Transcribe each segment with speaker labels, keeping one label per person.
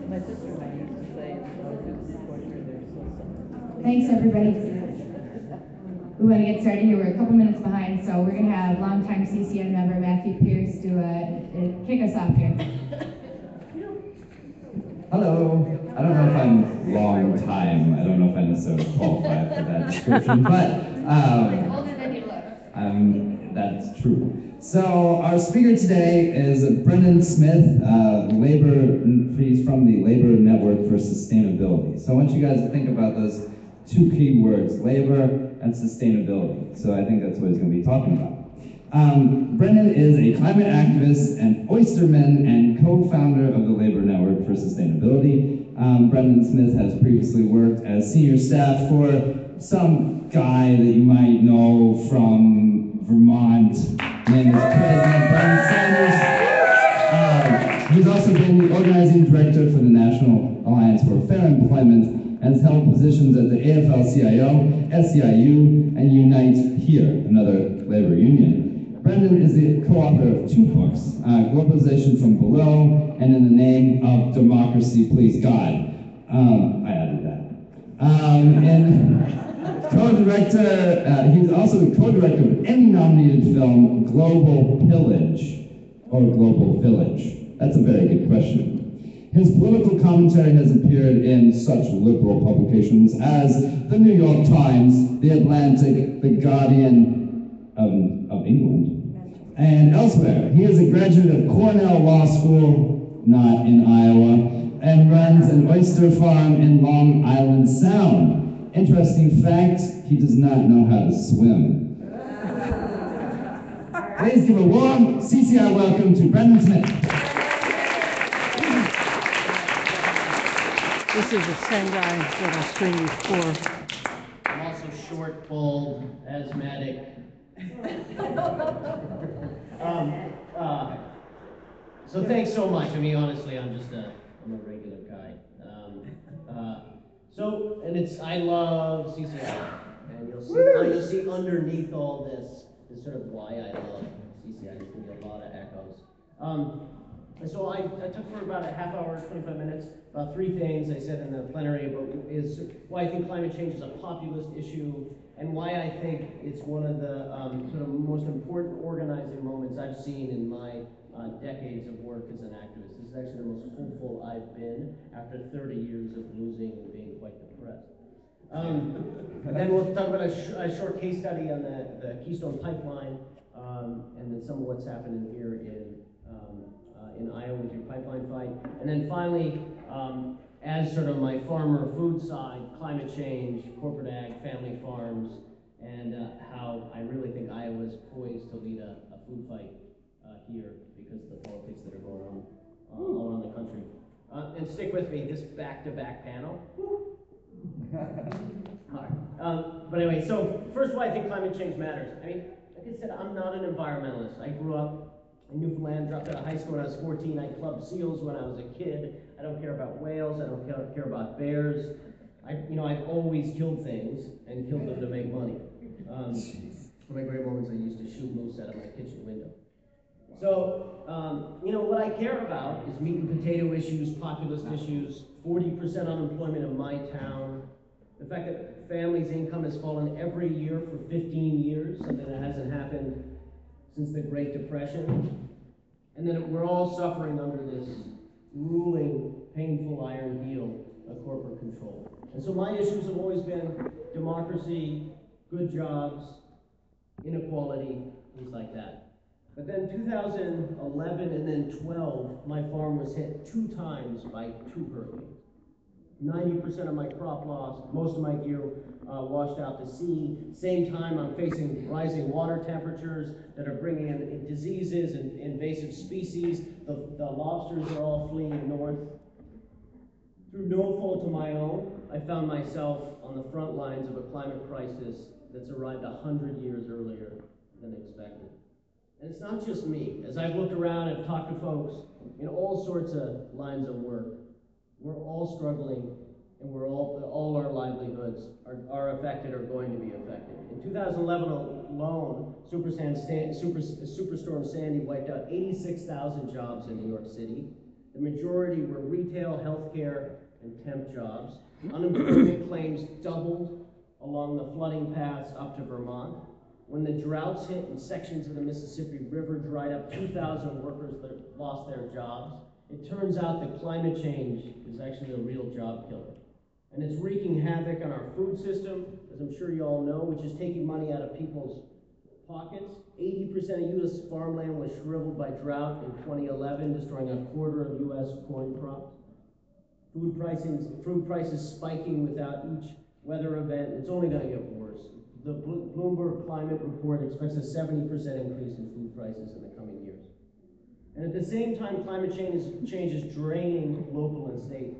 Speaker 1: My sister and I used to say, do the report for their so.
Speaker 2: Thanks, everybody. We want to get started here. We're a couple minutes behind, so we're going to have longtime CCN member Matthew Pierce kick us off here.
Speaker 3: Hello. I don't know if I'm long time. I don't know if I necessarily qualify for that description, but
Speaker 2: Older than you look.
Speaker 3: that's true. So our speaker today is Brendan Smith, he's from the Labor Network for Sustainability. So I want you guys to think about those two key words, labor and sustainability. So I think that's what he's going to be talking about. Brendan is a climate activist and oysterman and co-founder of the Labor Network for Sustainability. Brendan Smith has previously worked as senior staff for some guy that you might know from Vermont. His name is President Bernie Sanders. He's also been the organizing director for the National Alliance for Fair Employment and has held positions at the AFL-CIO, SEIU, and Unite Here, another labor union. Brendan is the co-author of two books, Globalization from Below and In the Name of Democracy, Please God. I added that. And co-director, he's also the co-director of the Emmy-nominated film Global Pillage, or Global Village. That's a very good question. His political commentary has appeared in such liberal publications as The New York Times, The Atlantic, The Guardian of England, and elsewhere. He is a graduate of Cornell Law School, not in Iowa, and runs an oyster farm in Long Island Sound. Interesting fact, he does not know how to swim. Please give a warm CCI welcome to Brendan Smith.
Speaker 1: This is the same guy that I screened before.
Speaker 4: I'm also short, bald, asthmatic. So thanks so much. I mean, honestly, I'm a regular guy. I love CCI, and you'll see underneath all this is sort of why I love CCI. There's gonna be a lot of echoes. So I took for about a half hour, 25 minutes, about three things I said in the plenary is why I think climate change is a populist issue, and why I think it's one of the sort of most important organizing moments I've seen in my decades of work as an activist. This is actually the most hopeful I've been after 30 years of losing and being quite depressed. And then we'll talk about a short case study on the Keystone Pipeline, and then some of what's happening here in Iowa with your pipeline fight. And then finally, as sort of my farmer food side, climate change, corporate ag, family farms, and how I really think Iowa is poised to lead a food fight here because of the politics that are going on all around the country. And stick with me, this back-to-back panel. But anyway, so first of all, I think climate change matters. I mean, like I said, I'm not an environmentalist. I grew up in Newfoundland, dropped out of high school when I was 14. I clubbed seals when I was a kid. I don't care about whales. I don't care about bears. I've always killed things and killed them to make money. One of my great moments, I used to shoot moose out of my kitchen window. So, what I care about is meat and potato issues, populist issues, 40% unemployment in my town, the fact that families' income has fallen every year for 15 years, something that hasn't happened since the Great Depression, and then we're all suffering under this ruling, painful iron heel of corporate control. And so my issues have always been democracy, good jobs, inequality, things like that. But then 2011 and then 12, my farm was hit 2 times by 2 hurricanes. 90% of my crop lost, most of my gear washed out to sea. Same time, I'm facing rising water temperatures that are bringing in diseases and invasive species. The lobsters are all fleeing north. Through no fault of my own, I found myself on the front lines of a climate crisis that's arrived 100 years earlier than expected. And it's not just me. As I've looked around and talked to folks in all sorts of lines of work, we're all struggling, and all our livelihoods are affected or going to be affected. In 2011 alone, Superstorm Sandy wiped out 86,000 jobs in New York City. The majority were retail, healthcare, and temp jobs. Unemployment claims doubled along the flooding paths up to Vermont. When the droughts hit and sections of the Mississippi River dried up, 2,000 workers lost their jobs. It turns out that climate change is actually a real job killer. And it's wreaking havoc on our food system, as I'm sure you all know, which is taking money out of people's pockets. 80% of U.S. farmland was shriveled by drought in 2011, destroying a quarter of U.S. corn crops. Food prices spiking without each weather event. It's only going to get worse. The Bloomberg Climate Report expects a 70% increase in food prices in the coming years. And at the same time, climate change is draining local and state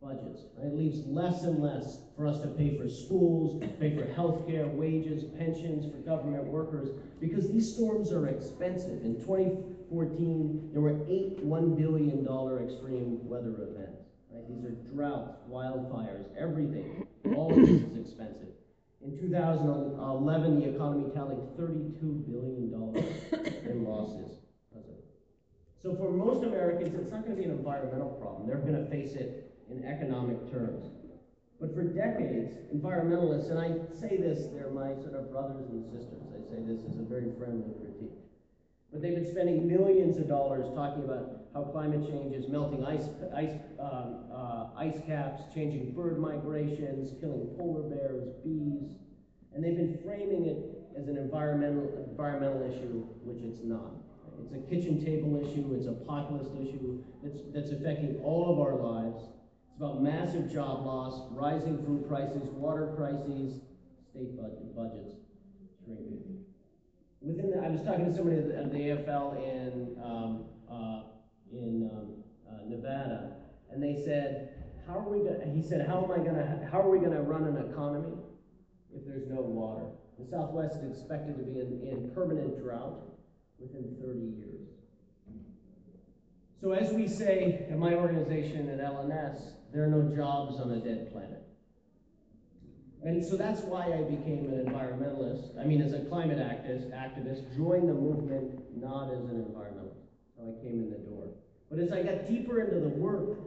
Speaker 4: budgets. Right? It leaves less and less for us to pay for schools, pay for health care, wages, pensions for government workers, because these storms are expensive. In 2014, there were 8 $1 billion extreme weather events. Right? These are droughts, wildfires, everything. All of this is expensive. In 2011, the economy tallied $32 billion in losses. So for most Americans, it's not going to be an environmental problem. They're going to face it in economic terms. But for decades, environmentalists, and I say this, they're my sort of brothers and sisters. I say this as a very friendly critique. But they've been spending millions of dollars talking about how climate change is melting ice caps, changing bird migrations, killing polar bears, bees, and they've been framing it as an environmental issue, which it's not. It's a kitchen table issue, it's a populist issue that's affecting all of our lives. It's about massive job loss, rising food prices, water crises, state budgets shrinking. I was talking to somebody at the AFL in Nevada, and they said, how are we gonna run an economy if there's no water? The Southwest is expected to be in permanent drought within 30 years. So as we say in my organization at LNS, there are no jobs on a dead planet. And so that's why I became an environmentalist. I mean, as a climate activist, joined the movement not as an environmentalist. So I came in the door. But as I got deeper into the work,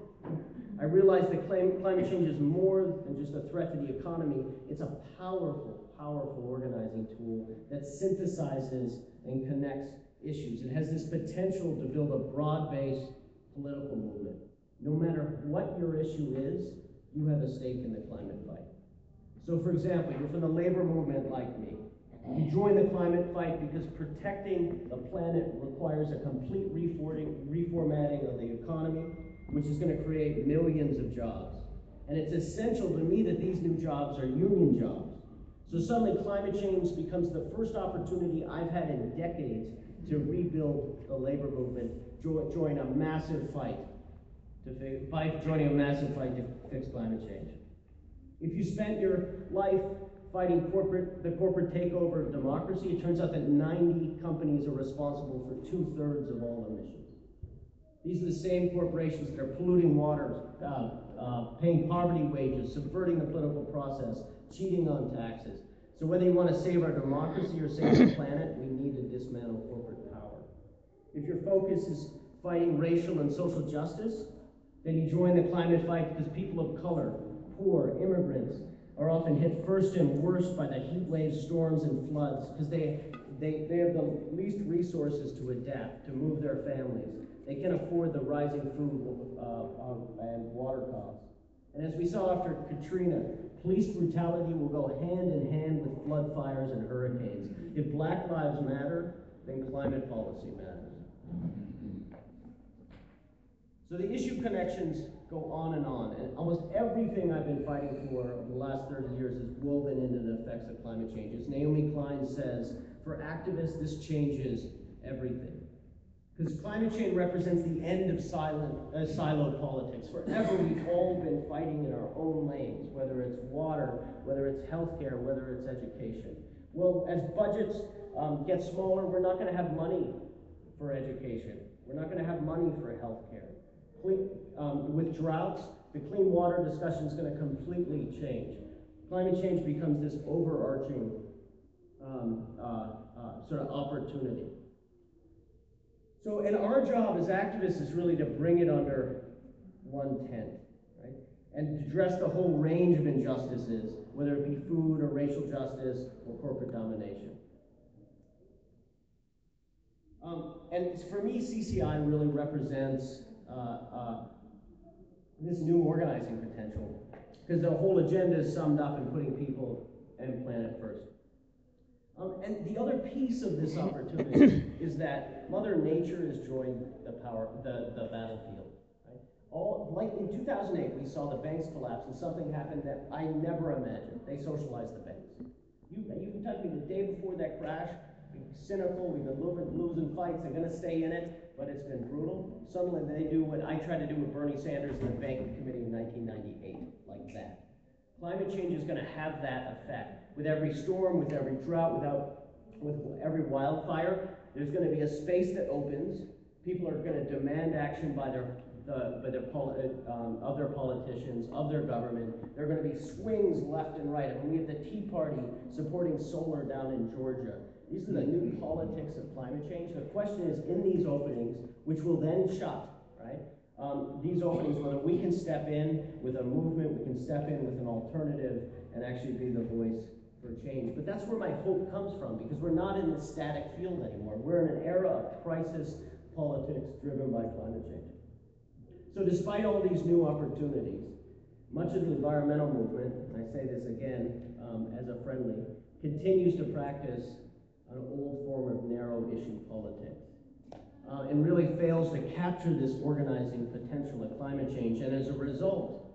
Speaker 4: I realized that climate change is more than just a threat to the economy. It's a powerful, powerful organizing tool that synthesizes and connects issues. It has this potential to build a broad-based political movement. No matter what your issue is, you have a stake in the climate fight. So for example, you're from the labor movement like me. You join the climate fight because protecting the planet requires a complete reformatting of the economy, which is going to create millions of jobs. And it's essential to me that these new jobs are union jobs. So suddenly climate change becomes the first opportunity I've had in decades to rebuild the labor movement, join a massive fight to fix climate change. If you spent your life fighting the corporate takeover of democracy, it turns out that 90 companies are responsible for 2/3 of all emissions. These are the same corporations that are polluting waters, paying poverty wages, subverting the political process, cheating on taxes. So whether you want to save our democracy or save the planet, we need to dismantle corporate power. If your focus is fighting racial and social justice, then you join the climate fight because people of color, poor, immigrants, are often hit first and worst by the heat waves, storms, and floods because they have the least resources to adapt, to move their families. They can't afford the rising food and water costs. And as we saw after Katrina, police brutality will go hand in hand with flood fires and hurricanes. If Black Lives Matter, then climate policy matters. So the issue connections go on, and almost everything I've been fighting for over the last 30 years is woven into the effects of climate change. As Naomi Klein says, for activists, this changes everything. Because climate change represents the end of siloed politics. Forever, we've all been fighting in our own lanes, whether it's water, whether it's healthcare, whether it's education. Well, as budgets get smaller, we're not going to have money for education. We're not going to have money for healthcare. With droughts, the clean water discussion is going to completely change. Climate change becomes this overarching sort of opportunity. So, and our job as activists is really to bring it under one tent, right? And to address the whole range of injustices, whether it be food or racial justice or corporate domination. And for me, CCI really represents this new organizing potential, because the whole agenda is summed up in putting people and planet first. And the other piece of this opportunity is that Mother Nature has joined the battlefield. Right? Like in 2008, we saw the banks collapse, and something happened that I never imagined. They socialized the banks. You can tell me the day before that crash, cynical, we've been losing fights, they're going to stay in it, but it's been brutal. Suddenly they do what I tried to do with Bernie Sanders and the banking committee in 1998, like that. Climate change is going to have that effect. With every storm, with every drought, with every wildfire, there's going to be a space that opens. People are going to demand action by their politicians, of their government. There are going to be swings left and right. I mean, we have the Tea Party supporting solar down in Georgia. These are the new politics of climate change. The question is, in these openings, which will then shut, right? These openings, whether we can step in with a movement, we can step in with an alternative, and actually be the voice for change. But that's where my hope comes from, because we're not in the static field anymore. We're in an era of crisis politics driven by climate change. So despite all these new opportunities, much of the environmental movement, and I say this again as a friendly, continues to practice an old form of narrow issue politics. And really fails to capture this organizing potential of climate change, and as a result,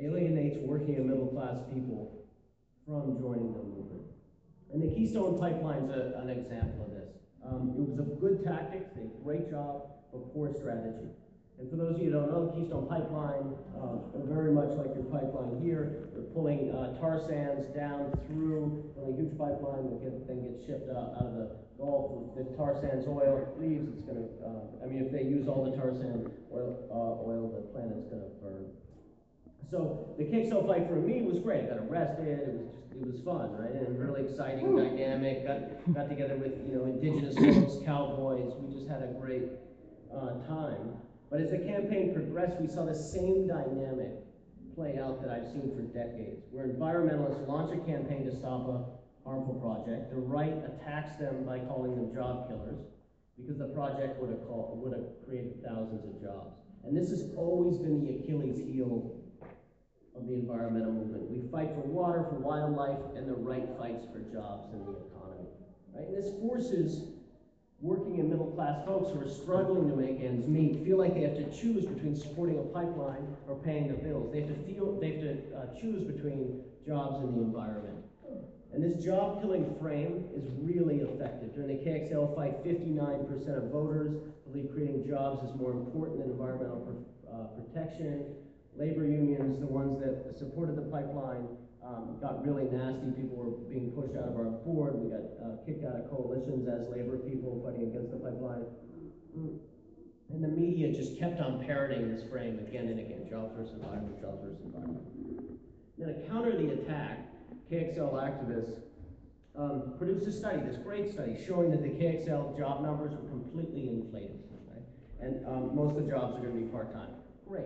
Speaker 4: alienates working and middle class people from joining the movement. And the Keystone Pipeline is an example of this. It was a good tactic, a great job, but poor strategy. And for those of you who don't know, the Keystone Pipeline, very much like your pipeline here, they're pulling tar sands down through a huge pipeline that then gets shipped out of the Gulf. If the tar sands oil leaves, it's going to, if they use all the tar sand oil, the planet's going to burn. So the KXL fight for me was great. I got arrested. It was fun, right? And really exciting, dynamic. Got together with indigenous folks, cowboys. We just had a great time. But as the campaign progressed, we saw the same dynamic play out that I've seen for decades, where environmentalists launch a campaign to stop a harmful project. The right attacks them by calling them job killers, because the project would have created thousands of jobs. And this has always been the Achilles heel of the environmental movement. We fight for water, for wildlife, and the right fights for jobs and the economy. Right? And this forces working and middle class folks who are struggling to make ends meet feel like they have to choose between supporting a pipeline or paying their bills. They have to choose between jobs and the environment. And this job-killing frame is really effective. During the KXL fight, 59% of voters believe creating jobs is more important than environmental protection. Labor unions, the ones that supported the pipeline, got really nasty. People were being pushed out of our board. We got kicked out of coalitions as labor people fighting against the pipeline. And the media just kept on parroting this frame again and again, jobs versus environment, jobs versus environment. Now, to counter the attack, KXL activists produced a study, this great study, showing that the KXL job numbers were completely inflated. Right? And most of the jobs are going to be part-time. Great.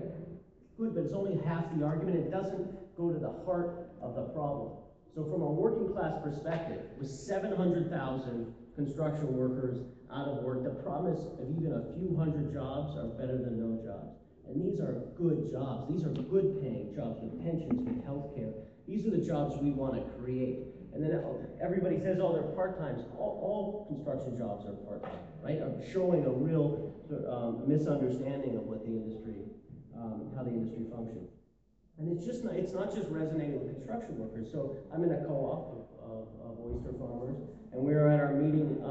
Speaker 4: Good, but it's only half the argument. It doesn't go to the heart of the problem. So from a working class perspective, with 700,000 construction workers out of work, the promise of even a few hundred jobs are better than no jobs. And these are good jobs. These are good paying jobs with pensions, with health care. These are the jobs we want to create. And then everybody says, oh, they're part-times. All construction jobs are part-time, right? I'm showing a real misunderstanding of what the industry, how the industry functions. And it's not just resonating with construction workers. So I'm in a co-op of oyster farmers, and we were at our meeting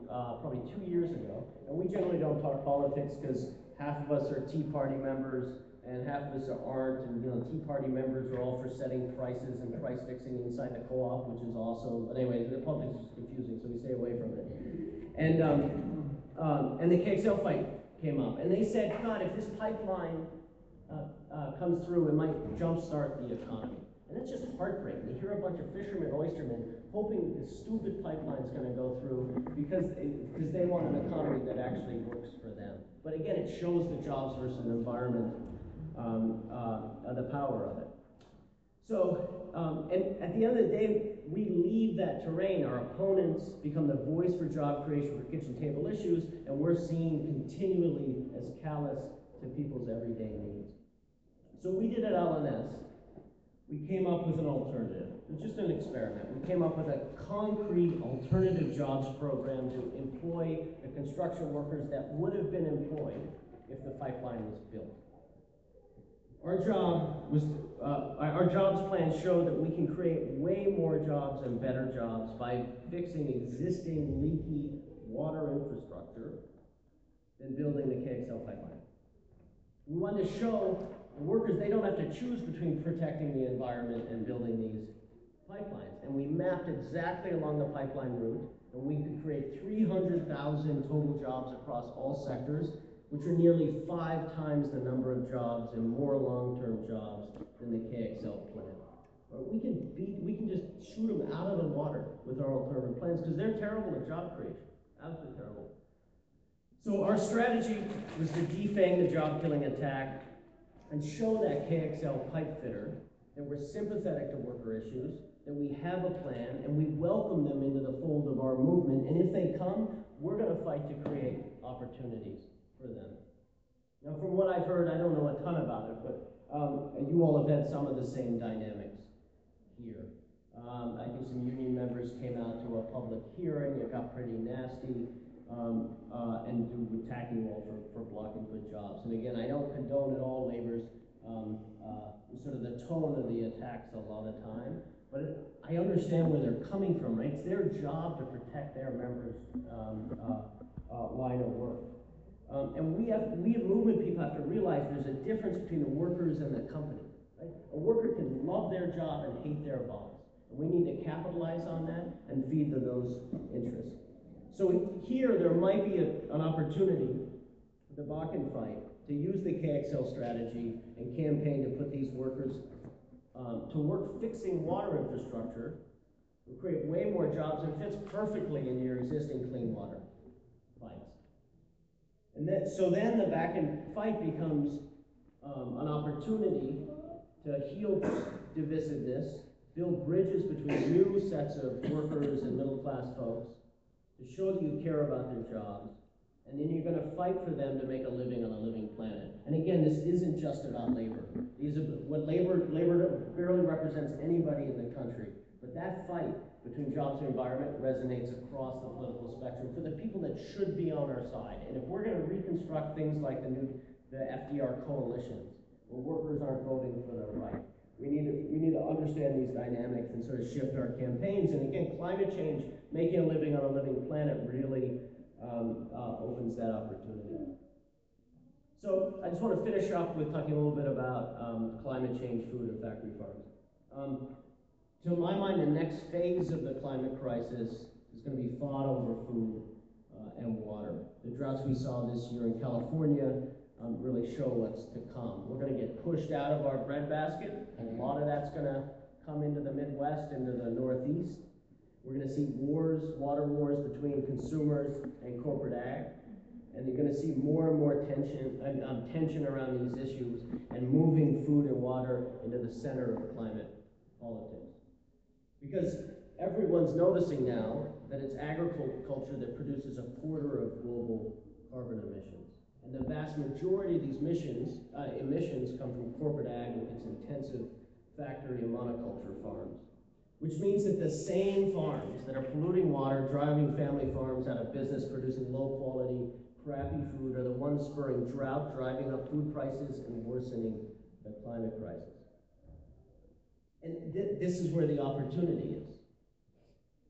Speaker 4: probably 2 years ago. And we generally don't talk politics because half of us are Tea Party members and half of us aren't. And Tea Party members are all for setting prices and price fixing inside the co-op, which is awesome. But anyways, the politics is confusing, so we stay away from it. And the KXL fight came up, and they said, God, if this pipeline comes through, it might jumpstart the economy. And that's just heartbreaking. You hear a bunch of fishermen, oystermen, hoping this stupid pipeline's going to go through because they want an economy that actually works for them. But again, it shows the jobs versus environment, the power of it. So, and at the end of the day, we leave that terrain. Our opponents become the voice for job creation for kitchen table issues, and we're seen continually as callous to people's everyday needs. So we did at LNS. We came up with an alternative. It was just an experiment. We came up with a concrete alternative jobs program to employ the construction workers that would have been employed if the pipeline was built. Our jobs plan showed that we can create way more jobs and better jobs by fixing existing leaky water infrastructure than building the KXL pipeline. We wanted to show the workers they don't have to choose between protecting the environment and building these pipelines. And we mapped exactly along the pipeline route, and we could create 300,000 total jobs across all sectors, which are nearly 5 times the number of jobs and more long-term jobs than the KXL plan. But we can just shoot them out of the water with our alternative plans because they're terrible at job creation, absolutely terrible. So our strategy was to defang the job-killing attack and show that KXL pipe fitter that we're sympathetic to worker issues, that we have a plan, and we welcome them into the fold of our movement. And if they come, we're going to fight to create opportunities for them. Now, from what I've heard, I don't know a ton about it, but you all have had some of the same dynamics here. I think some union members came out to a public hearing. It got pretty nasty. And attacking you all for blocking good jobs. And again, I don't condone at all labor's sort of the tone of the attacks a lot of time, but I understand where they're coming from, right? It's their job to protect their members' line of work. And we as movement people have to realize there's a difference between the workers and the company. Right? A worker can love their job and hate their boss. And we need to capitalize on that and feed to those interests. So here, there might be an opportunity for the Bakken fight to use the KXL strategy and campaign to put these workers to work fixing water infrastructure, will create way more jobs and fits perfectly into your existing clean water fights. And so then the Bakken fight becomes an opportunity to heal divisiveness, build bridges between new sets of workers and middle-class folks, to show that you care about their jobs, and then you're going to fight for them to make a living on a living planet. And again, this isn't just about labor. These are what labor barely represents anybody in the country, but that fight between jobs and environment resonates across the political spectrum for the people that should be on our side. And if we're going to reconstruct things like the FDR coalitions, where workers aren't voting for the right, we need to understand these dynamics and sort of shift our campaigns. And again, climate change, making a living on a living planet really opens that opportunity. So I just want to finish up with talking a little bit about climate change, food, and factory farms. To my mind, the next phase of the climate crisis is going to be fought over food and water. The droughts we saw this year in California really show what's to come. We're going to get pushed out of our breadbasket. A lot of that's going to come into the Midwest, into the Northeast. We're going to see water wars between consumers and corporate ag. And you're going to see more and more tension around these issues and moving food and water into the center of climate politics. Because everyone's noticing now that it's agriculture that produces a quarter of global carbon emissions. And the vast majority of these emissions come from corporate ag with its intensive factory and monoculture farms. Which means that the same farms that are polluting water, driving family farms out of business, producing low quality, crappy food, are the ones spurring drought, driving up food prices, and worsening the climate crisis. And this is where the opportunity is.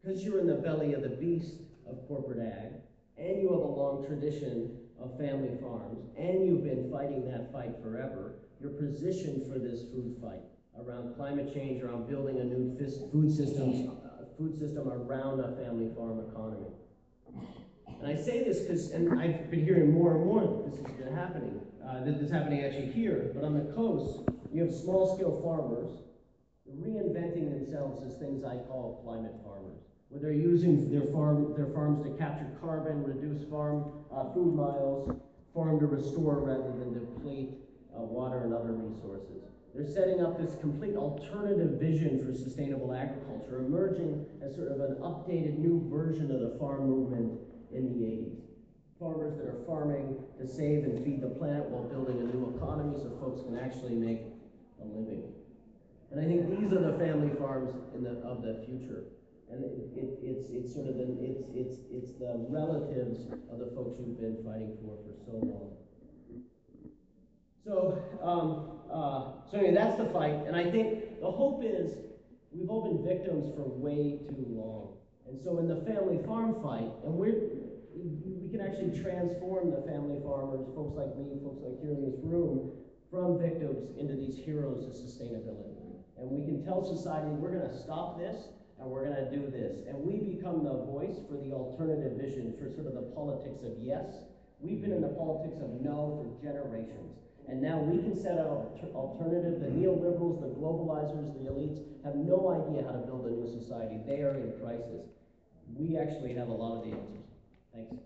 Speaker 4: Because you're in the belly of the beast of corporate ag, and you have a long tradition of family farms, and you've been fighting that fight forever, you're positioned for this food fight around climate change, around building a new food system around a family farm economy. And I say this because, and I've been hearing more and more that this has been happening. This is happening actually here, but on the coast, you have small-scale farmers reinventing themselves as things I call climate farmers, where they're using their farms to capture carbon, reduce farm food miles, farm to restore rather than deplete water and other resources. They're setting up this complete alternative vision for sustainable agriculture, emerging as sort of an updated new version of the farm movement in the 80s. Farmers that are farming to save and feed the planet while building a new economy so folks can actually make a living. And I think these are the family farms of the future. And it's sort of it's the relatives of the folks you've been fighting for so long. So anyway, that's the fight. And I think the hope is we've all been victims for way too long. And so in the family farm fight, and we can actually transform the family farmers, folks like me, folks like here in this room, from victims into these heroes of sustainability. And we can tell society, we're going to stop this, and we're going to do this. And we become the voice for the alternative vision, for sort of the politics of yes. We've been in the politics of no for generations. And now we can set an alternative. The neoliberals, the globalizers, the elites have no idea how to build a new society. They are in crisis. We actually have a lot of the answers. Thanks.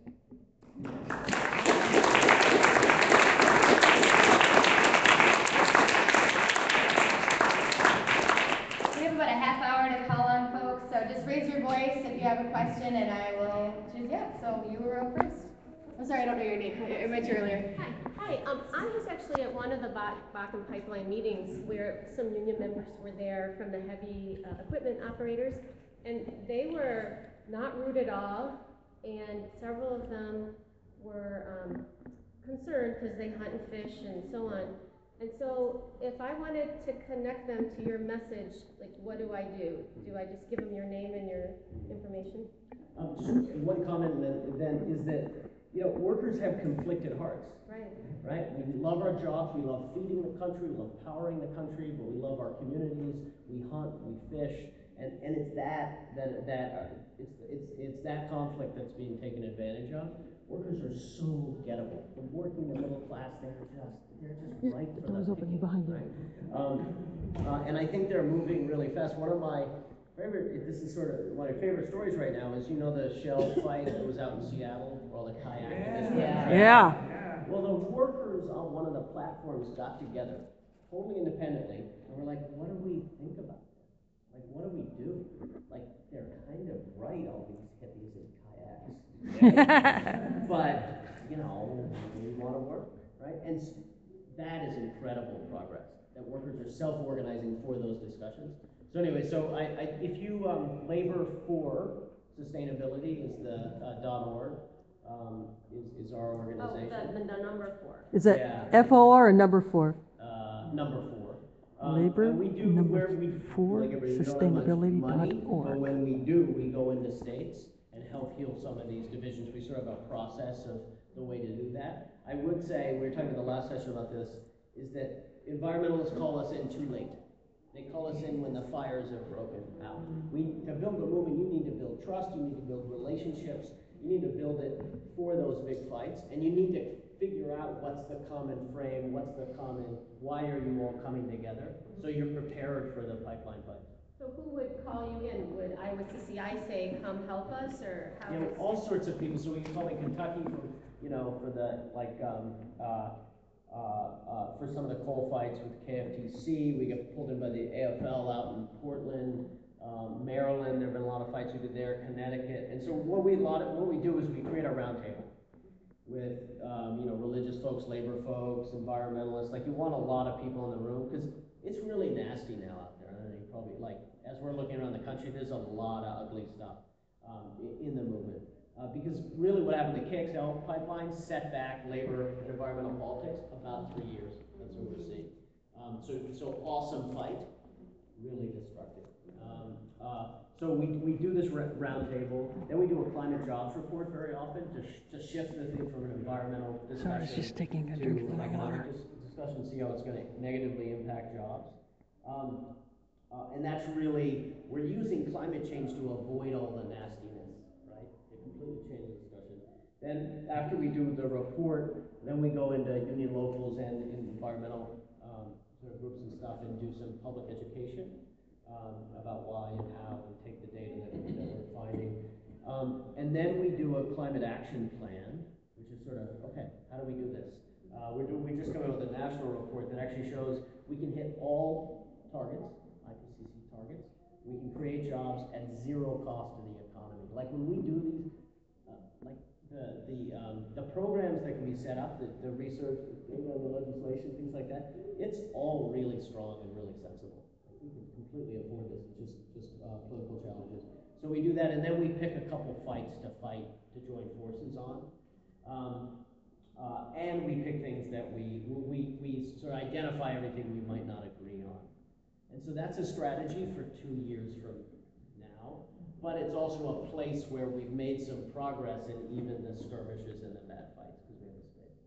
Speaker 2: We have about a half hour to call on folks, so just raise your voice if you have a question, and I will choose. Yeah, so you were up first. I'm sorry, I don't know your name. I met you earlier.
Speaker 5: Hi. I was actually at one of the Keystone Pipeline meetings where some union members were there from the heavy equipment operators, and they were not rude at all, and several of them were concerned because they hunt and fish and so on. And so if I wanted to connect them to your message, like what do I do? Do I just give them your name and your information?
Speaker 4: Just one comment then is that, workers have conflicted hearts. Right? We love our jobs, we love feeding the country, we love powering the country, but we love our communities, we hunt, we fish, and it's it's that conflict that's being taken advantage of. Workers are so gettable. The working, the middle class, they're just right for the picking, right? And I think they're moving really fast. One of my favorite, this is sort of one of my favorite stories right now is, the Shell fight that was out in Seattle, where all the kayak activists.
Speaker 6: Yeah.
Speaker 4: Well, the workers on one of the platforms got together, totally independently, and were like, what do we think about this? Like, what do we do? Like, they're kind of right, all these hippies and kayaks. But, we want to work, right? And that is incredible progress, that workers are self-organizing for those discussions. So anyway, if you labor for sustainability is the .org. Is our organization.
Speaker 5: Oh, the number 4.
Speaker 6: Is it FOR or number 4?
Speaker 4: Number 4.
Speaker 6: Labor,
Speaker 4: we do,
Speaker 6: number
Speaker 4: we,
Speaker 6: 4,
Speaker 4: like
Speaker 6: sustainability.org.
Speaker 4: but when we do, we go into states and help heal some of these divisions. We sort of have a process of the way to do that. I would say, we were talking in the last session about this, is that environmentalists call us in too late. They call us in when the fires have broken out. To build a movement, you need to build trust, you need to build relationships, you need to build it for those big fights, and you need to figure out what's the common frame, why are you all coming together, so you're prepared for the pipeline fight.
Speaker 5: So who would call you in? Would IWCCI say, come help us, or how?
Speaker 4: All sorts of people. So we can call in Kentucky for the for some of the coal fights with KFTC. We get pulled in by the AFL out in Portland. Maryland, there have been a lot of fights we did there, Connecticut. And so what we do is we create a roundtable with religious folks, labor folks, environmentalists. Like, you want a lot of people in the room because it's really nasty now out there. And you probably, as we're looking around the country, there's a lot of ugly stuff in the movement. Because really what happened, the KXL pipeline set back labor and environmental politics about 3 years. That's what we're seeing. So awesome fight, really destructive. So we do this roundtable, then we do a climate jobs report very often to shift the thing from an environmental discussion.
Speaker 6: Sorry, I was just taking a drink from my water.
Speaker 4: Discussion, see how it's going to negatively impact jobs. And that's really, we're using climate change to avoid all the nastiness, right? It completely changes the discussion. Then after we do the report, then we go into union locals and environmental sort of groups and stuff and do some public education. about why and how, and take the data that we're finding. And then we do a climate action plan, which is sort of, okay, how do we do this? We just come out with a national report that actually shows we can hit all targets, IPCC targets. We can create jobs at zero cost to the economy. Like when we do these, like the programs that can be set up, the research, the legislation, things like that, it's all really strong and really sensible. Like we can completely afford this. It's just political challenges. So we do that, and then we pick a couple fights to join forces on. And we pick things that we sort of identify everything we might not agree on. And so that's a strategy for 2 years from now, but it's also a place where we've made some progress in even the skirmishes and the bad fights, because we have the space.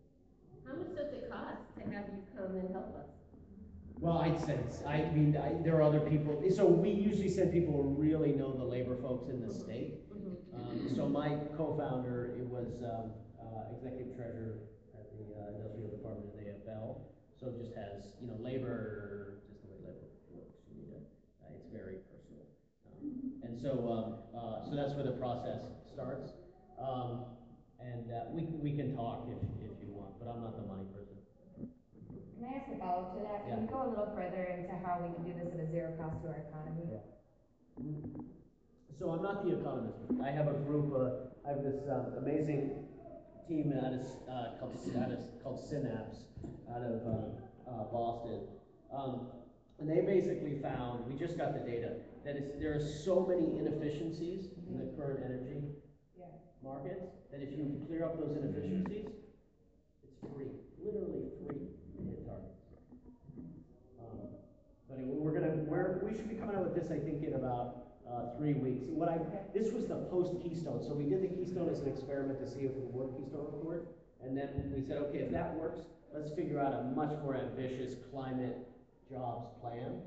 Speaker 5: How much does it cost to have you come and help us?
Speaker 4: Well, there are other people, so we usually send people who really know the labor folks in the state. So my co-founder, it was executive treasurer at the industrial department of the AFL, so it just has, labor, just the way labor works, it's very personal. And so, so that's where the process starts. And we can talk if you want, but I'm not the money person.
Speaker 2: Can I ask a follow-up to that? Can you go a little further into how we can do this at a zero cost to our economy?
Speaker 4: Yeah. So I'm not the economist. I have a group. I have this amazing team called Synapse out of Boston, and they basically found, we just got the data, that there are so many inefficiencies in the current energy markets that if you clear up those inefficiencies, it's free, literally free to hit targets. So anyway, we should be coming out with this, I think, in about 3 weeks. This was the post-Keystone, so we did the Keystone as an experiment to see if it would work, Keystone report, and then we said, okay, if that works, let's figure out a much more ambitious climate jobs plan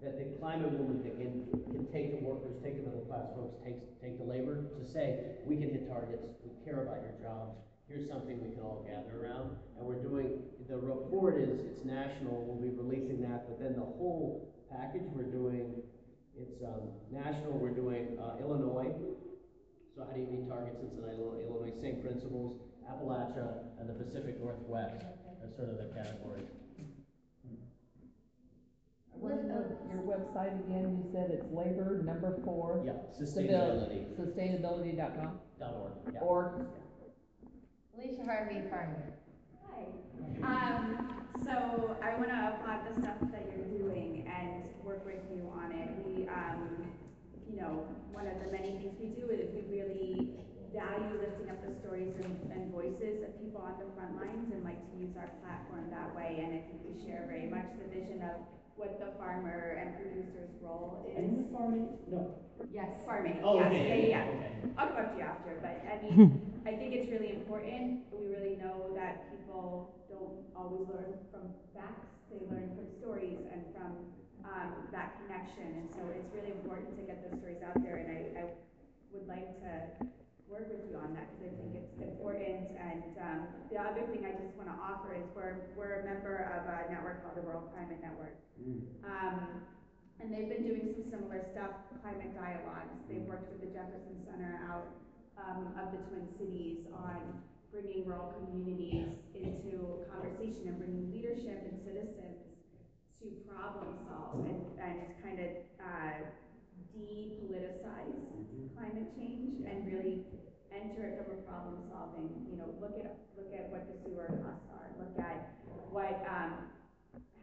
Speaker 4: that the climate movement that can take the workers, take the middle class folks, take the labor to say, we can hit targets, we care about your jobs, here's something we can all gather around. And we're doing, the report it's national, we'll be releasing that, but then the whole package we're doing, it's national, we're doing Illinois. So how do you meet targets? It's in Illinois, same principles, Appalachia, and the Pacific Northwest. That's sort of the categories.
Speaker 1: Your website again, you said it's labor, number 4.
Speaker 4: Yeah, sustainability.
Speaker 1: Sustainability.com.
Speaker 4: .org. Yeah.
Speaker 1: Or
Speaker 2: Alicia Harvey, farmer.
Speaker 7: Hi. So I want to applaud the stuff that you're doing and work with you on it. We, one of the many things we do is we really value lifting up the stories and voices of people on the front lines and like to use our platform that way. And I think we share very much the vision of what the farmer and producer's role is.
Speaker 4: Are you farming? No.
Speaker 7: Yes, farming.
Speaker 4: Oh,
Speaker 7: yes,
Speaker 4: okay.
Speaker 7: Yeah.
Speaker 4: Okay.
Speaker 7: I'll come up to you after, but I mean, I think it's really important. We really know that people don't always learn from facts. They learn from stories and from that connection. And so it's really important to get those stories out there. And I would like to work with you on that because I think it's important. And the other thing I just want to offer is we're a member of a network called the World Climate Network. And they've been doing some similar stuff, climate dialogues. They've worked with the Jefferson Center out of the Twin Cities on bringing rural communities into conversation and bringing leadership and citizens to problem solve and kind of depoliticize climate change and really enter it from a problem solving, look at what the sewer costs are, look at what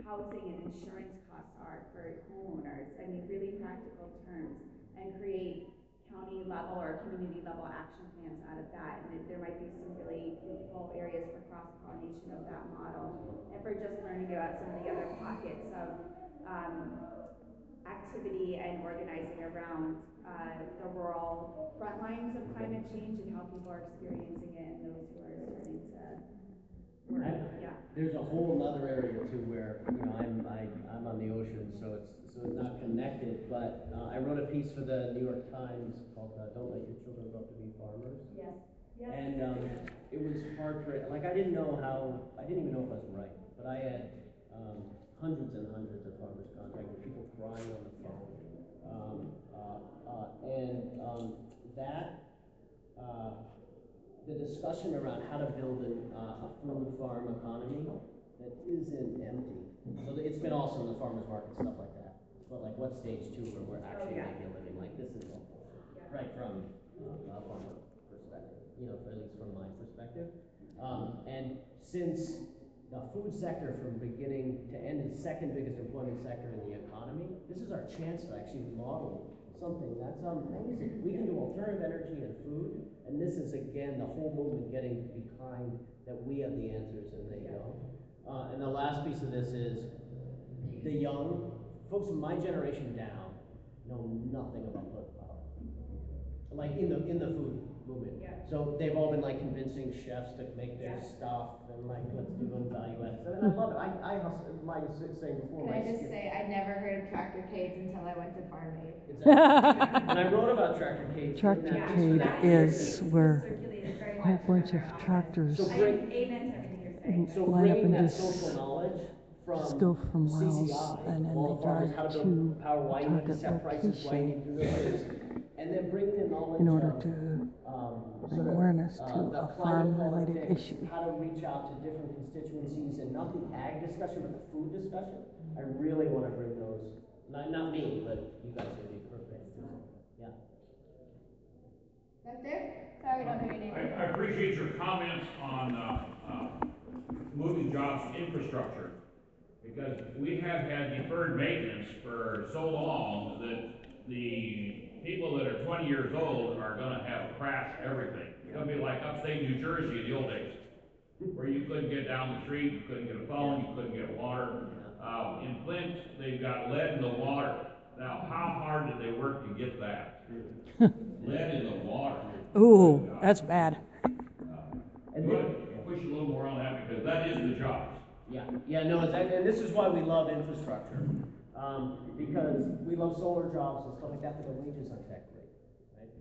Speaker 7: housing and insurance costs are for homeowners. I mean, really practical terms, and create county level or community level action plans out of that. And there might be some really fruitful areas for cross-pollination of that model, and for just learning about some of the other pockets of activity and organizing around the rural front lines of climate change and how people are experiencing it, and those who are starting to work.
Speaker 4: There's a whole other area too where I'm on the ocean, so it's not connected. But I wrote a piece for the New York Times called "Don't Let Your Children Grow Up to Be Farmers."
Speaker 7: Yes. Yes.
Speaker 4: And it was hard for it. Like I didn't even know if I was right, but I had hundreds and hundreds of farmers contact me, people crying on the phone, That, the discussion around how to build a food farm economy that isn't empty. So it's been awesome, the farmers market, stuff like that. But like, what stage 2 where we're actually making a living? Like, this is awful, right from a farmer perspective, at least from my perspective. And since the food sector from beginning to end is the second biggest employment sector in the economy, this is our chance to actually model something that's amazing. We can do alternative energy and food, and this is again the whole movement getting behind that we have the answers and they don't. And the last piece of this is the young folks from my generation down know nothing about political power, like in the food movement.
Speaker 7: Yeah.
Speaker 4: So they've all been like convincing chefs to make their stuff and like let's do them value added stuff. And I love it. I hustle. Like I was saying before.
Speaker 2: Can I just say I never heard of tractorcades until I went to Farm Aid.
Speaker 4: Exactly. And I wrote about tractorcades.
Speaker 6: Tractorcade is where a whole bunch of tractors
Speaker 4: So
Speaker 7: Amen to everything you're saying.
Speaker 4: So
Speaker 6: line up
Speaker 4: bringing
Speaker 6: and
Speaker 4: that
Speaker 6: just
Speaker 4: social knowledge from
Speaker 6: go from
Speaker 4: CCI,
Speaker 6: wells, and then
Speaker 4: all
Speaker 6: they
Speaker 4: the farmers, how
Speaker 6: drive
Speaker 4: to
Speaker 6: to
Speaker 4: build power, why you need to
Speaker 6: target
Speaker 4: set prices, why you need to do this, and then bringing the knowledge
Speaker 6: in order
Speaker 4: of,
Speaker 6: to bring
Speaker 4: sort of,
Speaker 6: awareness to
Speaker 4: the
Speaker 6: a
Speaker 4: climate
Speaker 6: farm-related
Speaker 4: politics,
Speaker 6: issue.
Speaker 4: how to reach out to different constituencies, and not the ag discussion, but the food discussion. I really want to bring those, not me, but you guys would be perfect. Yeah.
Speaker 2: Up there? Sorry, I don't know your name.
Speaker 8: I appreciate your comments on moving jobs to infrastructure, because we have had deferred maintenance for so long that the people that are 20 years old are going to have crash everything. It's going to be like upstate New Jersey in the old days, where you couldn't get down the street, you couldn't get a phone, you couldn't get water. In Flint, they've got lead in the water. Now, how hard did they work to get that? Lead in the water.
Speaker 6: Ooh, that's bad.
Speaker 8: And you want to push a little more on that, because that is the jobs.
Speaker 4: Yeah, no, exactly, and this is why we love infrastructure, because we love solar jobs and stuff like that, but the wages aren't that great, right?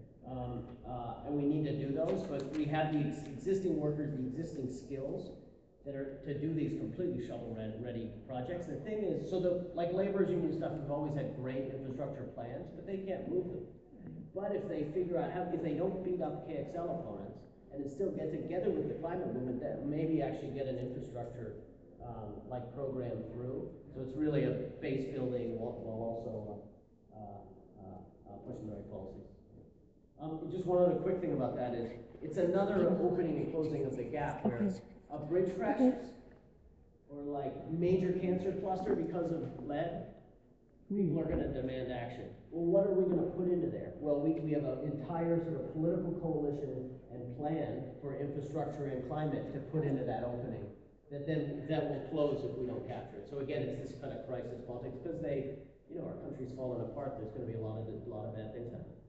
Speaker 4: And we need to do those, but we have the existing workers, the existing skills that are to do these completely shovel-ready projects. The thing is, so like laborers union stuff, we've always had great infrastructure plans, but they can't move them. But if they figure out how, if they don't beat up KXL opponents, and then still get together with the climate movement, that maybe actually get an infrastructure like program through. So it's really a base building while also pushing the right policies. Just one other quick thing about that is, it's another opening and closing of the gap where a bridge crashes, or like major cancer cluster because of lead, people are going to demand action. Well, what are we going to put into there? Well, we have an entire sort of political coalition and plan for infrastructure and climate to put into that opening that will close if we don't capture it. So again, it's this kind of crisis politics, because our country's falling apart. There's going to be a lot of bad things happening.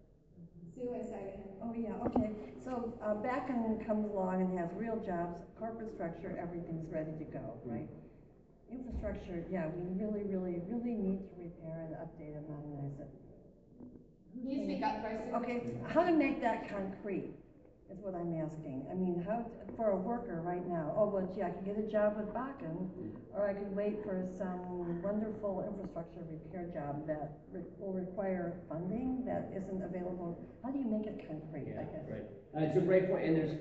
Speaker 2: Sue, I saw your hand.
Speaker 9: Oh, yeah, okay. So Bakken comes along and has real jobs, corporate structure, everything's ready to go, right? Infrastructure, yeah, we really, really, really need to repair and update and modernize it.
Speaker 2: Can you speak up first?
Speaker 9: Okay, how to make that concrete is what I'm asking. I mean, how, for a worker right now, oh, well, gee, I could get a job with Bakken, or I could wait for some wonderful infrastructure repair job that will require funding that isn't available. How do you make it concrete, I guess?
Speaker 4: Right. It's a great point, and there's,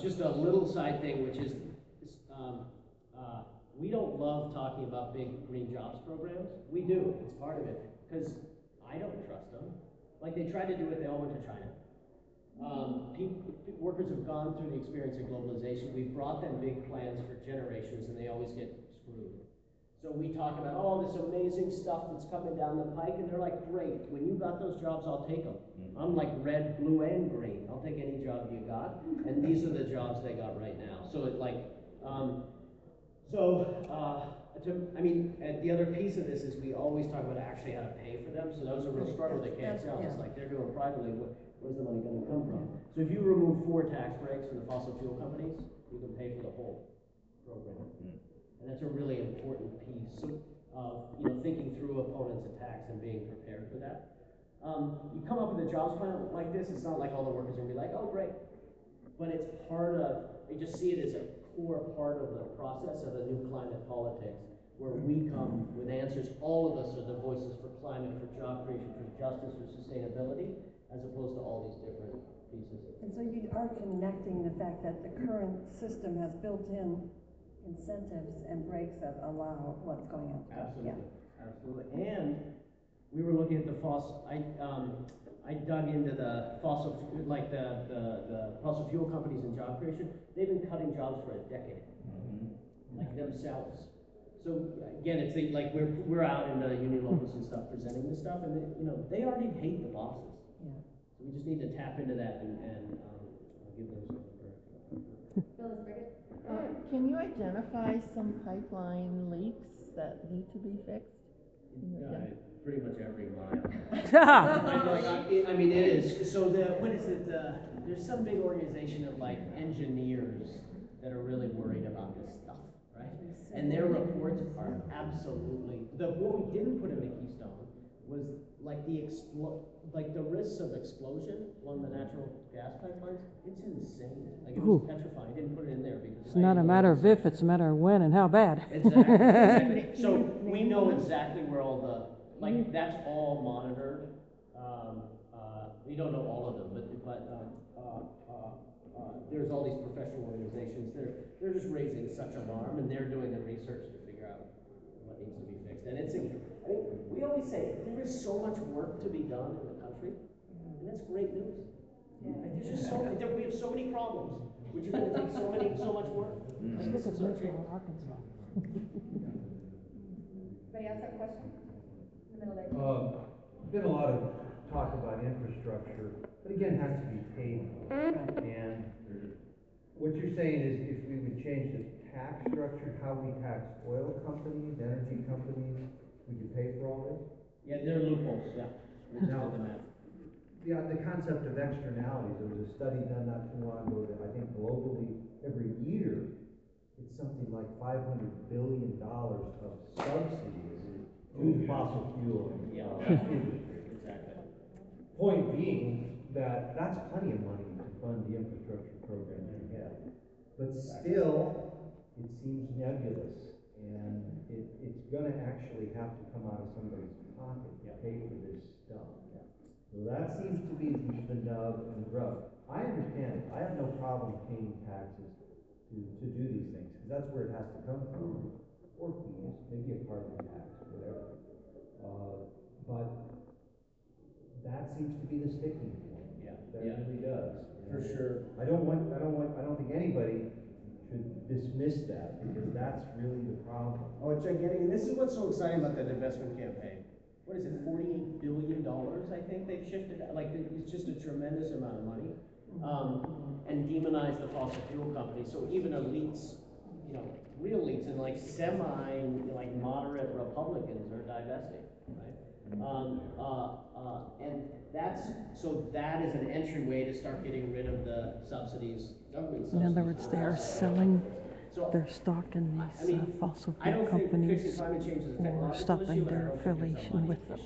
Speaker 4: just a little side thing, which is, we don't love talking about big green jobs programs. We do, it's part of it, because I don't trust them. Like, they tried to do it, they all went to China. Workers have gone through the experience of globalization. We've brought them big plans for generations, and they always get screwed. So we talk about all this amazing stuff that's coming down the pike, and they're like, great, when you got those jobs, I'll take them. I'm like red, blue, and green. I'll take any job you got, and these are the jobs they got right now. So it like, the other piece of this is we always talk about actually how to pay for them. So that was a real struggle with the KXL. It's like they're doing privately. Where's the money going to come from? So if you remove 4 tax breaks from the fossil fuel companies, you can pay for the whole program. And that's a really important piece of thinking through opponents' attacks and being prepared for that. You come up with a jobs plan like this, it's not like all the workers are going to be like, oh, great. But it's part of, they just see it as a core part of the process of a new climate politics where we come with answers. All of us are the voices for climate, for job creation, for justice, for sustainability, as opposed to all these different pieces.
Speaker 9: And so you are connecting the fact that the current system has built-in incentives and brakes that allow what's going on.
Speaker 4: Absolutely, absolutely. And we were looking at the fossil, I dug into the fossil, like the fossil fuel companies and job creation. They've been cutting jobs for a decade, like themselves. So again, it's like we're out in the union locals and stuff presenting this stuff, and they already hate the bosses.
Speaker 9: Yeah.
Speaker 4: So we just need to tap into that and give them some
Speaker 2: Phyllis Brigitte?
Speaker 1: Can you identify some pipeline leaks that need to be fixed?
Speaker 4: pretty much every mile. I mean, it is. So what is it? There's some big organization of like engineers that are really worried about this stuff, right? And their reports are absolutely. What we didn't put in the Keystone was like the risks of explosion along the natural gas pipelines. It's insane. Like it was petrifying. I didn't put it in there because
Speaker 6: It's not a matter of if, it's a matter of when and how bad.
Speaker 4: Exactly. So we know exactly where all that's all monitored. We don't know all of them, but there's all these professional organizations. They're just raising such alarm, and they're doing the research to figure out what needs to be fixed. And I think we always say there is so much work to be done in the country, and that's great news. Like, there's just we have so many problems, which are going to take so much work. Like, this is so true.
Speaker 2: Anybody else have a question? In the middle there.
Speaker 10: Been a lot of talk about infrastructure, but again, it has to be paid for. And what you're saying is if we would change the tax structure, how we tax oil companies, energy companies, we could pay for all this?
Speaker 4: Yeah, there are loopholes, yeah.
Speaker 10: Now, the concept of externalities, there was a study done not too long ago that I think globally every year it's something like $500 billion of subsidies to the fossil fuel industry.
Speaker 4: Exactly.
Speaker 10: Point being that that's plenty of money to fund the infrastructure programs we have. But still, it seems nebulous, and it's going to actually have to come out of somebody's pocket to pay for this stuff. So that seems to be the nub and the rub. I understand it. I have no problem paying taxes to do these things, because that's where it has to come from, or fees, maybe a part of the tax, whatever. But that seems to be the sticking point. That really does.
Speaker 4: For sure.
Speaker 10: I don't think anybody should dismiss that, because that's really the problem.
Speaker 4: Oh, it's gigantic, and this is what's so exciting about that investment campaign. What is it, $48 billion, I think they've shifted, like, it's just a tremendous amount of money. And demonize the fossil fuel companies, so even elites, real elites and like moderate Republicans are divesting, right? And that is an entryway to start getting rid of the subsidies, government subsidies.
Speaker 6: In other words, they are selling their stock in these fossil fuel companies or stopping their affiliation with them.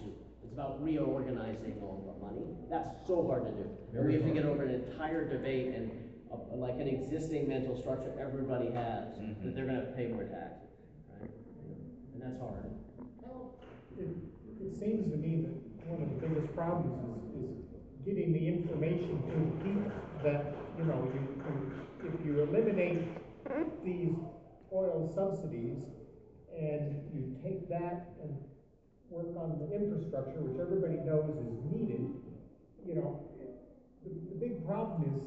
Speaker 4: It's about reorganizing all the money. That's so hard to do. And we have to get over an entire debate and like an existing mental structure everybody has that they're going to pay more taxes, right? And that's hard.
Speaker 11: Well, it seems to me that one of the biggest problems is getting the information to the people that, if you eliminate these oil subsidies and you take that and work on the infrastructure, which everybody knows is needed, the big problem is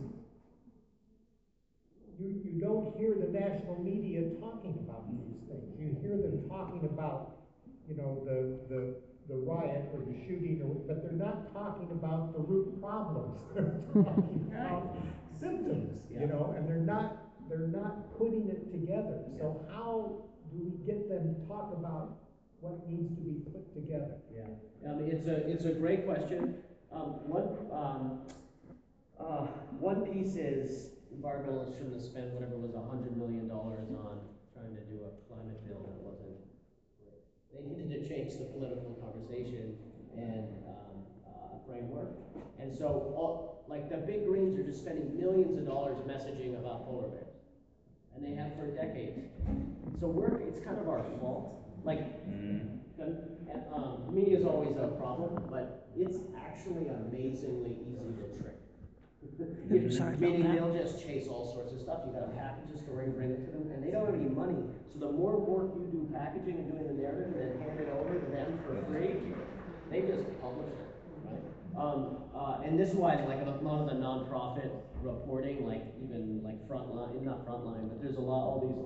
Speaker 11: you don't hear the national media talking about these things. You hear them talking about, the riot or the shooting, but they're not talking about the root problems. They're talking about symptoms, and they're not putting it together. So how do we get them to talk about what needs to be put together?
Speaker 4: I mean, it's a great question. One piece is environmentalists shouldn't have spent whatever was $100 million on trying to do a climate bill that wasn't. They needed to change the political conversation and framework. And so, the big greens are just spending millions of dollars messaging about polar bears, and they have for decades. So it's kind of our fault Like, media is always a problem, but it's actually amazingly easy to trick.
Speaker 6: Sorry about
Speaker 4: Meaning
Speaker 6: that.
Speaker 4: they'll just chase all sorts of stuff. You got to package a story, bring it to them, and they don't have any money. So the more work you do packaging and doing the narrative, and then hand it over to them for free, they just publish it, right? And this is why, like a lot of the nonprofit reporting, like even like Frontline, not Frontline, but there's a lot all these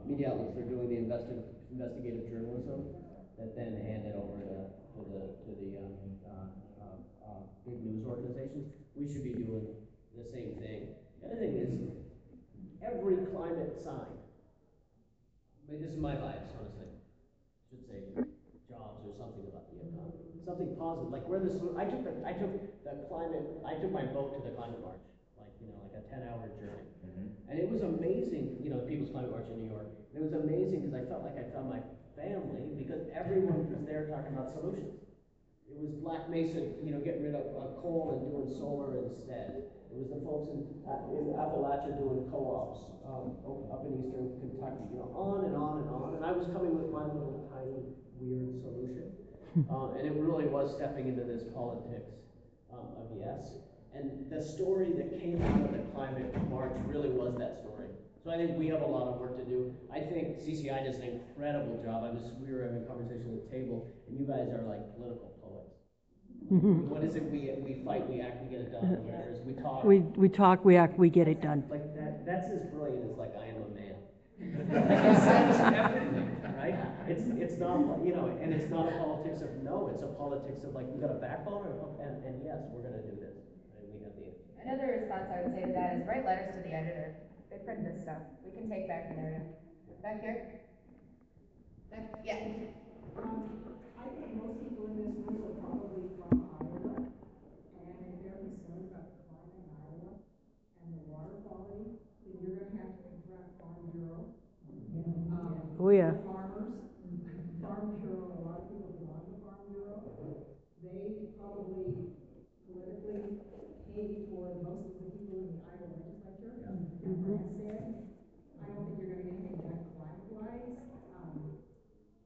Speaker 4: media outlets that are doing the investigative journalism that then hand it over to the big news organizations. We should be doing the same thing. The other thing is, every climate sign, I mean, this is my bias, honestly, should say jobs or something about the economy, something positive. Like where this, I took my boat to the climate march, like, you know, like a 10-hour journey. And it was amazing, you know, the People's Climate March in New York. And it was amazing because I felt like I found my family because everyone was there talking about solutions. It was Black Mesa, you know, getting rid of coal and doing solar instead. It was the folks in Appalachia doing co-ops up in eastern Kentucky, you know, on and on and on. And I was coming with my little tiny weird solution. And it really was stepping into this politics of yes. And the story that came out of the climate march really was that story. So I think we have a lot of work to do. I think CCI does an incredible job. We were having a conversation at the table, and you guys are like political poets. What is it? We fight, we act, we get it done. Whereas we talk.
Speaker 6: We talk, we act, we get it done.
Speaker 4: Like that's as brilliant as like I am a man. It says everything, right? It's not, you know, and it's not a politics of no. It's a politics of like we got a backbone, and yes, we're going to do this. And we have the answer.
Speaker 7: Another response I would say to that is write letters to the editor. They print this stuff. We can take back the narrative. Back here? Yeah.
Speaker 12: I think most people in this room are probably from Iowa, and if they're concerned about the climate in Iowa and the water quality, then you're going to have to confront Farm Bureau.
Speaker 6: Oh yeah.
Speaker 12: Farmers, Farm Bureau, a lot of people belong to Farm Bureau. They probably politically pay for most of the people in the Iowa legislature. I don't think you're going to get anything done climate-wise.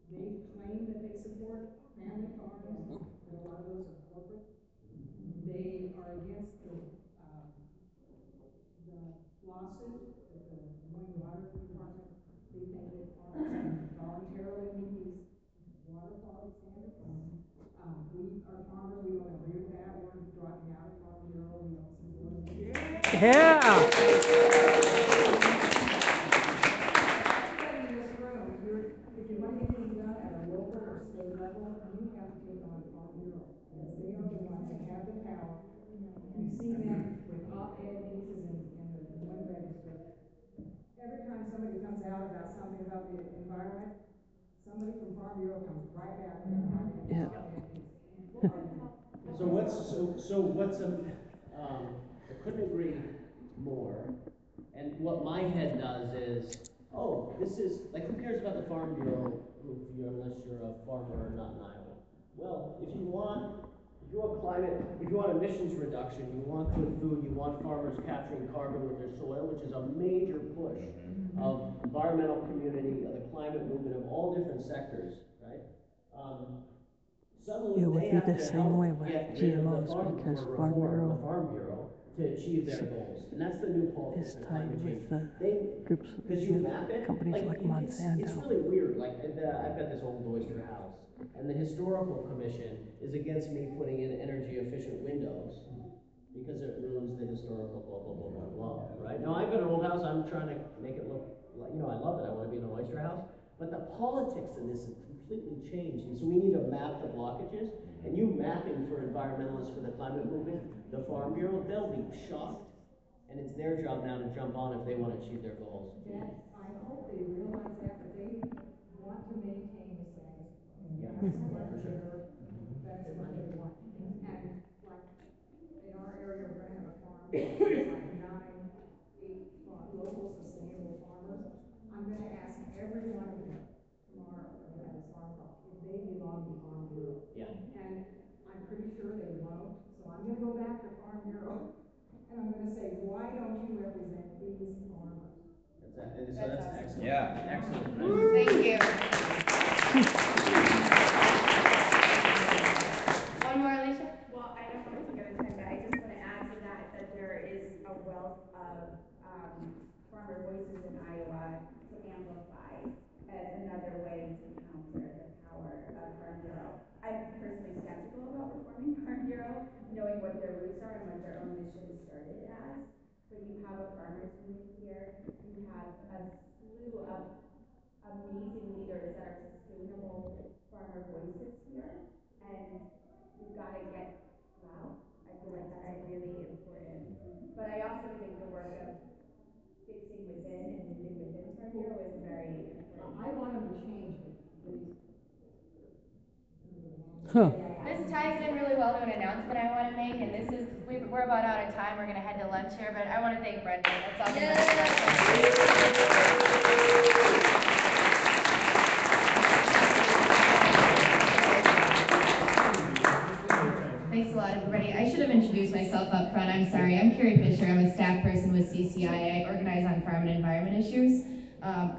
Speaker 12: They claim that they support family farms, but a lot of those are corporate. They are against the lawsuit that the Des Moines Water Department. They think that farmers voluntarily meet these water quality standards. We are farmers. We don't agree with that. We're dropping out of Farm Bureau. We don't support it.
Speaker 6: Yeah.
Speaker 12: If you want to get things done at a local or state level, you have to take on Farm Bureau, because they are the ones that have the power. You see them with op-ed pieces in the Des Moines Register. Every time somebody comes out about something about the environment, somebody from Farm Bureau comes right back with an op-ed piece.
Speaker 4: I couldn't agree more. And what my head does is, oh, this is, like, who cares about the Farm Bureau unless you're a farmer or not in Iowa? Well, if you want climate, if you want emissions reduction, you want good food, you want farmers capturing carbon with their soil, which is a major push of environmental community, of the climate movement, of all different sectors, right? Suddenly
Speaker 6: It would
Speaker 4: they
Speaker 6: be
Speaker 4: have
Speaker 6: the
Speaker 4: to
Speaker 6: same
Speaker 4: help
Speaker 6: way with
Speaker 4: get rid of the
Speaker 6: GMOs because Farm Bureau
Speaker 4: Farm Bureau to achieve their goals. And that's the new politics
Speaker 6: is
Speaker 4: of
Speaker 6: tied
Speaker 4: climate change.
Speaker 6: with the groups
Speaker 4: Because you map it,
Speaker 6: companies like
Speaker 4: it's
Speaker 6: Monsanto.
Speaker 4: really weird. Like I've got this old oyster house, and the historical commission is against me putting in energy efficient windows because it ruins the historical blah blah blah blah blah. Right now, I've got an old house. I'm trying to make it look like, you know, I love it. I want to be in an oyster house. But the politics of this have completely changed, and so we need to map the blockages. And you mapping for environmentalists for the climate movement, the Farm Bureau, they'll be shocked. And it's their job now to jump on if they want to achieve their goals.
Speaker 12: I hope they realize that, but they want to maintain the status quo.
Speaker 4: Yeah.
Speaker 12: That's what they want. And like in our area, we're going to have a farm, like 8 local sustainable farmers. I'm going to ask every one of them tomorrow when we have this farm call if they belong to Farm Bureau.
Speaker 4: Yeah.
Speaker 12: And I'm pretty sure they won't. So I'm going to go back to Farm Bureau. And I'm going to say, why don't you represent these farmers?
Speaker 4: That's So that's excellent.
Speaker 3: Yeah.
Speaker 4: Excellent.
Speaker 2: Thank you. One more, Alicia?
Speaker 7: Well, I don't want to go to time, but I just want to add to that, that there is a wealth of farmer voices in Iowa to amplify as another way to counter the power of Farm Bureau. I'm personally skeptical about reforming Farm Bureau, knowing what their roots are and what their own mission started as. But you have a farmers movement here, you have a slew of amazing leaders that are sustainable farmer voices here, and we've got to get, wow, I feel like that's really important. But I also think the work of fixing within and moving within Farm Bureau is very important.
Speaker 12: I want them to change it, please.
Speaker 6: Huh.
Speaker 2: This ties in really well to an announcement I want to make, and this is, we're about out of time, we're going to head to lunch here, but I want to thank Brendan. Let's all give him Thanks a lot, everybody. I should have introduced myself up front. I'm sorry. I'm Carrie Fisher. I'm a staff person with CCI. I organize on farm and environment issues.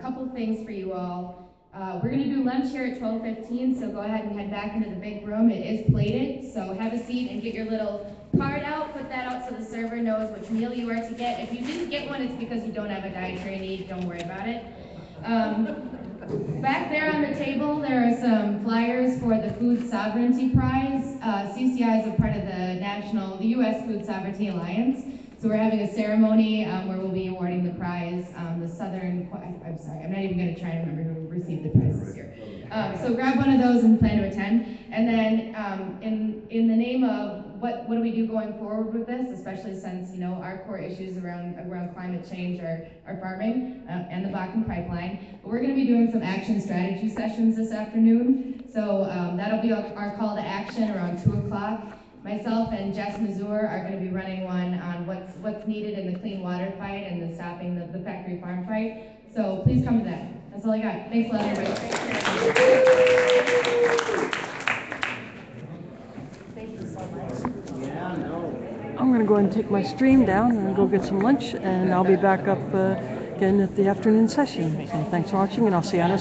Speaker 2: Couple things for you all. We're going to do lunch here at 12:15, so go ahead and head back into the big room. It is plated, so have a seat and get your little card out. Put that out so the server knows which meal you are to get. If you didn't get one, it's because you don't have a dietary need. Don't worry about it. Back there on the table, there are some flyers for the Food Sovereignty Prize. CCI is a part of the U.S. Food Sovereignty Alliance. So we're having a ceremony where we'll be awarding the prize. I'm sorry, I'm not even going to try and remember who received the prize this year. So grab one of those and plan to attend. And then in the name of what do we do going forward with this, especially since our core issues around climate change are farming and the Bakken pipeline. But we're going to be doing some action strategy sessions this afternoon. So that'll be our call to action around 2 o'clock. Myself and Jess Mazur are going to be running one on what's needed in the clean water fight and the stopping the factory farm fight. So please come to that. That's all I got. Thanks a lot, everybody.
Speaker 1: Thank you so much.
Speaker 4: Yeah, no.
Speaker 6: I'm going to go ahead and take my stream down and go get some lunch, and I'll be back up again at the afternoon session. So thanks for watching, and I'll see you on a